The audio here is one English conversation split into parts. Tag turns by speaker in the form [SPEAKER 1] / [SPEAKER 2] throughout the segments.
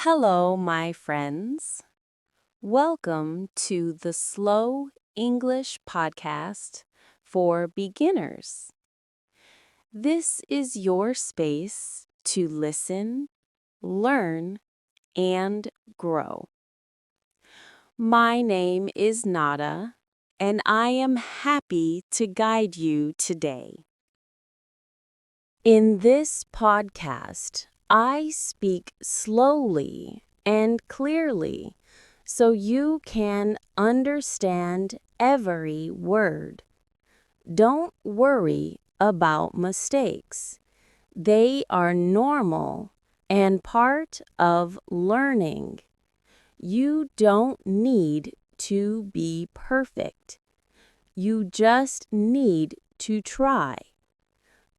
[SPEAKER 1] Hello, my friends. Welcome to the Slow English Podcast for Beginners. This is your space to listen, learn, and grow. My name is Nada, and I am happy to guide you today. In this podcast, I speak slowly and clearly so you can understand every word. Don't worry about mistakes. They are normal and part of learning. You don't need to be perfect. You just need to try.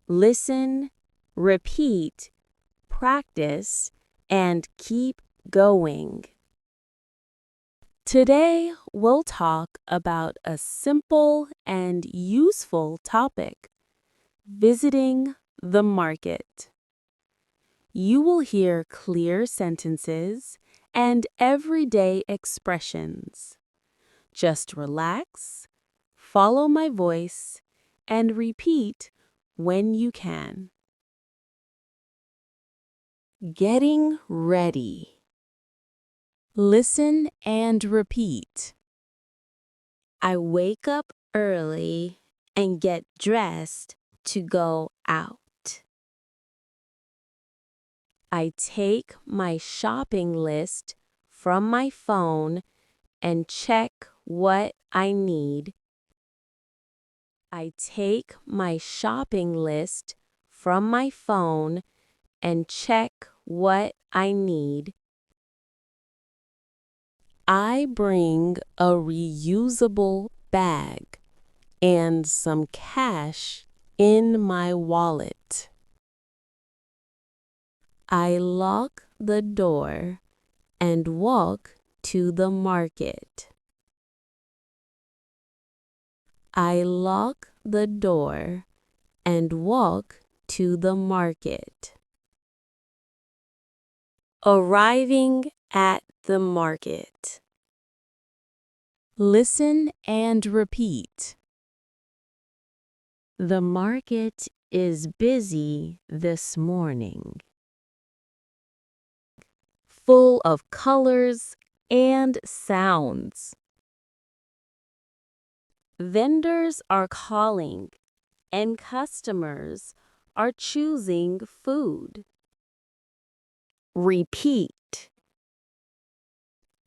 [SPEAKER 1] Listen, repeat, practice, and keep going. Today, we'll talk about a simple and useful topic: visiting the market. You will hear clear sentences and everyday expressions. Just relax, follow my voice, and repeat when you can. Getting ready. Listen and repeat. I wake up early and get dressed to go out. I take my shopping list from my phone and check what I need. I take my shopping list from my phone and check what I need. I bring a reusable bag and some cash in my wallet. I lock the door and walk to the market. I lock the door and walk to the market. Arriving at the market. Listen and repeat. The market is busy this morning, full of colors and sounds. Vendors are calling and customers are choosing food. Repeat.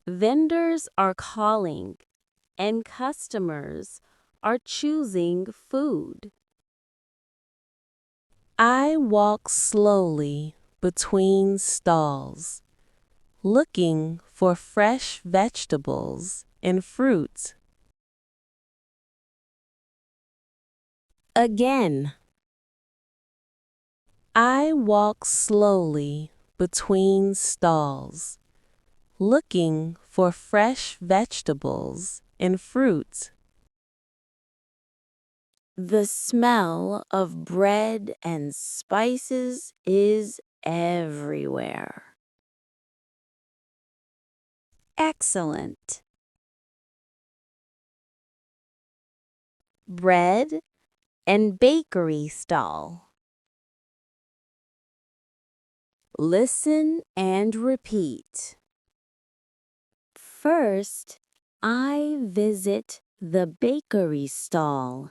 [SPEAKER 1] Vendors are calling and customers are choosing food. I walk slowly between stalls, looking for fresh vegetables and fruits. Again. I walk slowly between stalls, looking for fresh vegetables and fruits. The smell of bread and spices is everywhere. Excellent. Bread and bakery stall. Listen and repeat. First, I visit the bakery stall.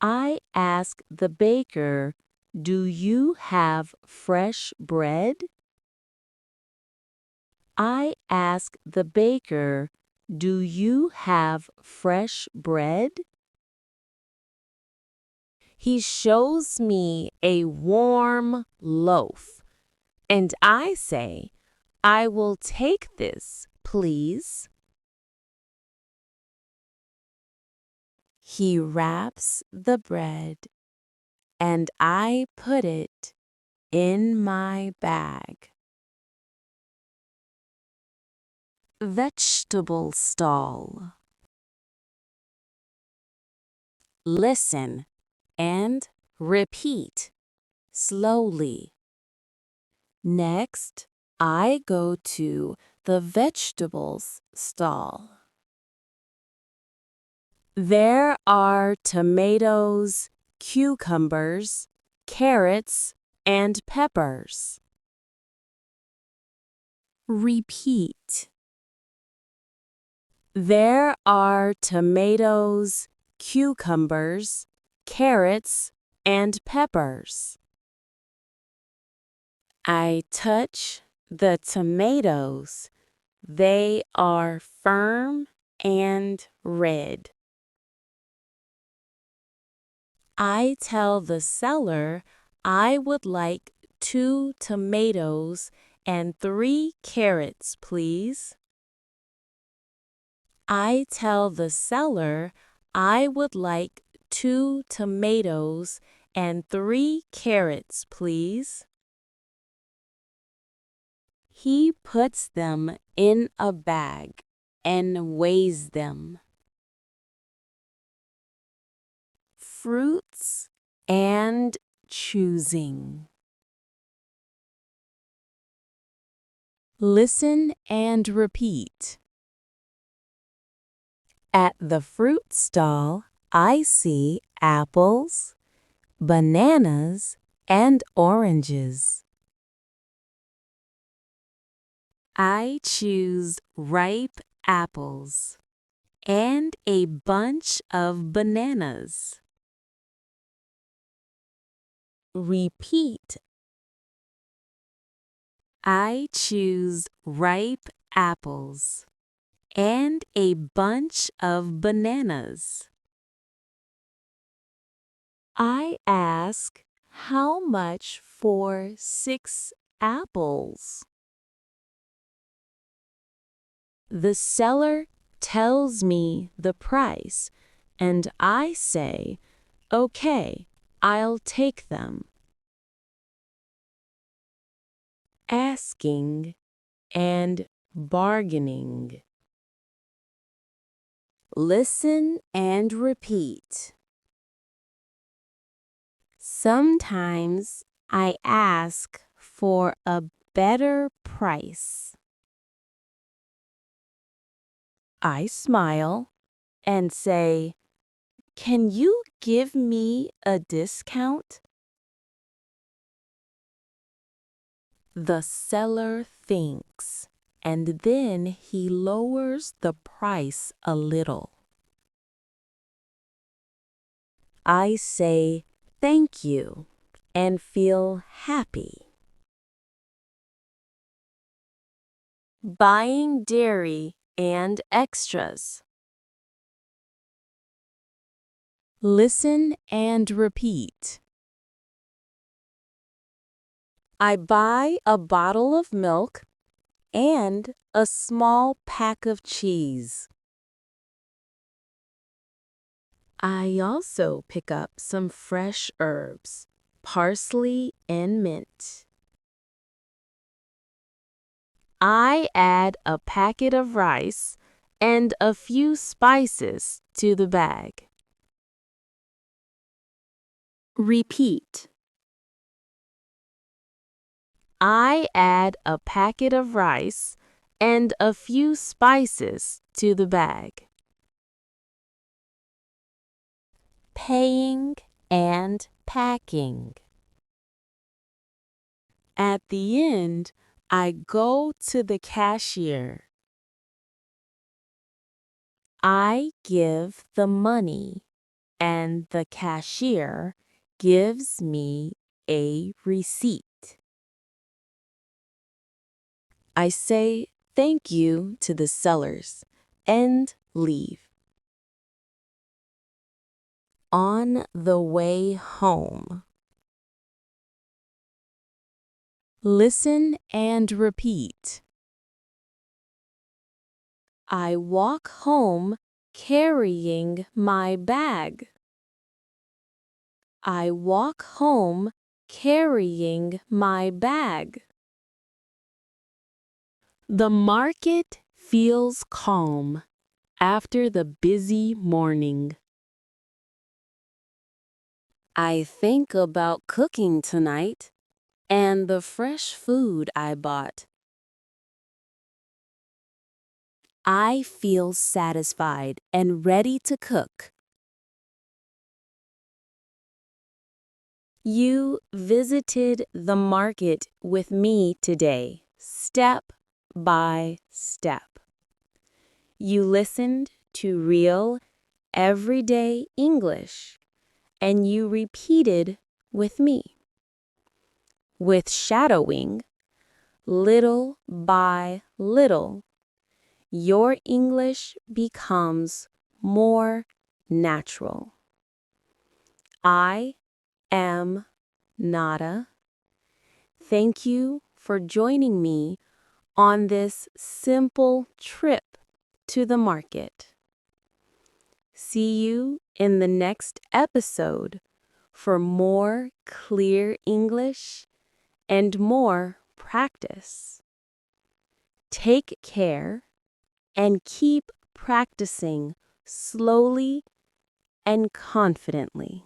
[SPEAKER 1] I ask the baker, "Do you have fresh bread?" I ask the baker, "Do you have fresh bread?" He shows me a warm loaf, and I say, "I will take this, please." He wraps the bread, and I put it in my bag. Vegetable stall. Listen and repeat slowly. Next, I go to the vegetables stall. There are tomatoes, cucumbers, carrots, and peppers. Repeat. There are tomatoes, cucumbers, carrots, and peppers. I touch the tomatoes. They are firm and red. I tell the seller I would like 2 tomatoes and 3 carrots, please. I tell the seller I would like 2 tomatoes and 3 carrots, please. He puts them in a bag and weighs them. Fruits and choosing. Listen and repeat. At the fruit stall, I see apples, bananas, and oranges. I choose ripe apples and a bunch of bananas. Repeat. I choose ripe apples and a bunch of bananas. I ask, how much for 6 apples? The seller tells me the price, and I say, okay, I'll take them. Asking and bargaining. Listen and repeat. Sometimes I ask for a better price. I smile and say, can you give me a discount? The seller thinks, and then he lowers the price a little. I say thank you and feel happy. Buying dairy and extras. Listen and repeat. I buy a bottle of milk and a small pack of cheese. I also pick up some fresh herbs, parsley and mint. I add a packet of rice and a few spices to the bag. Repeat. I add a packet of rice and a few spices to the bag. Paying and packing. At the end, I go to the cashier. I give the money, and the cashier gives me a receipt. I say thank you to the sellers and leave. On the way home. Listen and repeat. I walk home carrying my bag. I walk home carrying my bag. The market feels calm after the busy morning. I think about cooking tonight. and the fresh food I bought. I feel satisfied and ready to cook. You visited the market with me today, step by step. You listened to real, everyday English, and you repeated with me. With shadowing, little by little, your English becomes more natural. I am Nada. Thank you for joining me on this simple trip to the market. See you in the next episode for more clear English and more practice. Take care and keep practicing slowly and confidently.